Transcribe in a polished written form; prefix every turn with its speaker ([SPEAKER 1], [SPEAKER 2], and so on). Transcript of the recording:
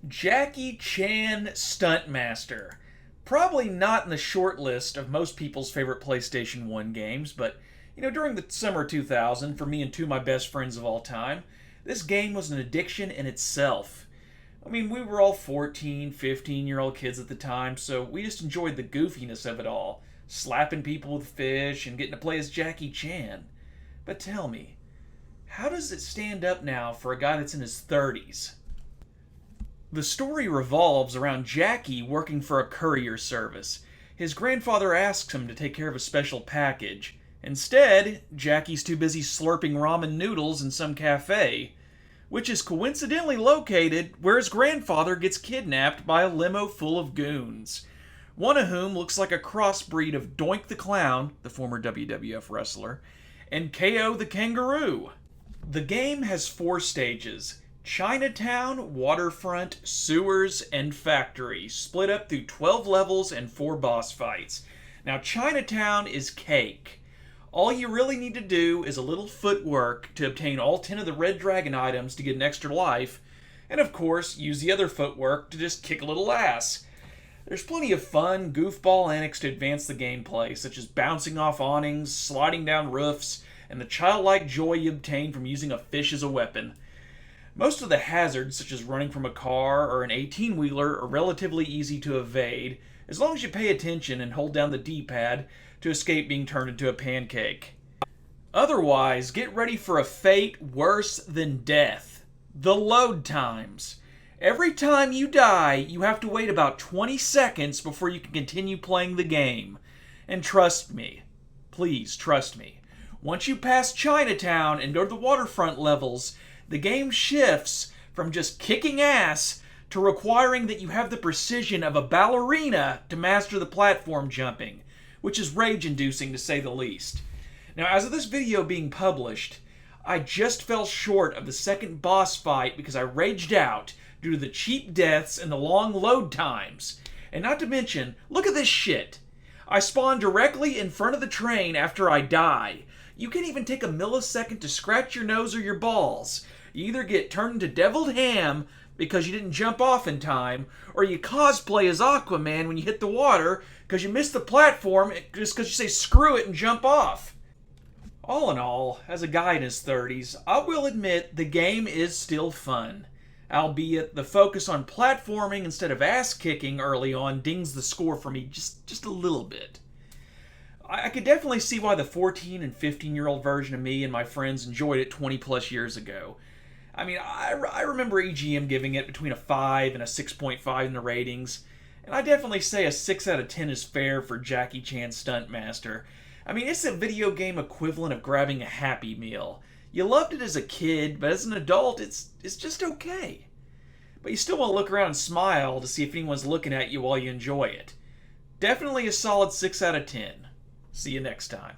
[SPEAKER 1] Jackie Chan Stuntmaster. Probably not in the short list of most people's favorite PlayStation 1 games, but during the summer 2000, for me and two of my best friends of all time, this game was an addiction in itself. We were all 14, 15-year-old kids at the time, so we just enjoyed the goofiness of it all, slapping people with fish and getting to play as Jackie Chan. But tell me, how does it stand up now for a guy that's in his 30s? The story revolves around Jackie working for a courier service. His grandfather asks him to take care of a special package. Instead, Jackie's too busy slurping ramen noodles in some cafe, which is coincidentally located where his grandfather gets kidnapped by a limo full of goons, one of whom looks like a crossbreed of Doink the Clown, the former WWF wrestler, and KO the Kangaroo. The game has 4 stages: Chinatown, Waterfront, Sewers, and Factory, split up through 12 levels and 4 boss fights. Now, Chinatown is cake. All you really need to do is a little footwork to obtain all 10 of the Red Dragon items to get an extra life, and of course, use the other footwork to just kick a little ass. There's plenty of fun, goofball antics to advance the gameplay, such as bouncing off awnings, sliding down roofs, and the childlike joy you obtain from using a fish as a weapon. Most of the hazards, such as running from a car or an 18-wheeler, are relatively easy to evade, as long as you pay attention and hold down the D-pad to escape being turned into a pancake. Otherwise, get ready for a fate worse than death: the load times. Every time you die, you have to wait about 20 seconds before you can continue playing the game. And trust me, please trust me, once you pass Chinatown and go to the waterfront levels, the game shifts from just kicking ass to requiring that you have the precision of a ballerina to master the platform jumping, which is rage-inducing to say the least. Now, as of this video being published, I just fell short of the second boss fight because I raged out due to the cheap deaths and the long load times. And not to mention, look at this shit. I spawn directly in front of the train after I die. You can't even take a millisecond to scratch your nose or your balls. You either get turned into deviled ham because you didn't jump off in time, or you cosplay as Aquaman when you hit the water because you missed the platform just because you say screw it and jump off. All in all, as a guy in his 30s, I will admit the game is still fun, albeit the focus on platforming instead of ass-kicking early on dings the score for me just a little bit. I could definitely see why the 14 and 15-year-old version of me and my friends enjoyed it 20 plus years ago. I remember EGM giving it between a 5 and a 6.5 in the ratings, and I definitely say a 6 out of 10 is fair for Jackie Chan Stuntmaster. It's a video game equivalent of grabbing a Happy Meal. You loved it as a kid, but as an adult, it's just okay. But you still want to look around and smile to see if anyone's looking at you while you enjoy it. Definitely a solid 6 out of 10. See you next time.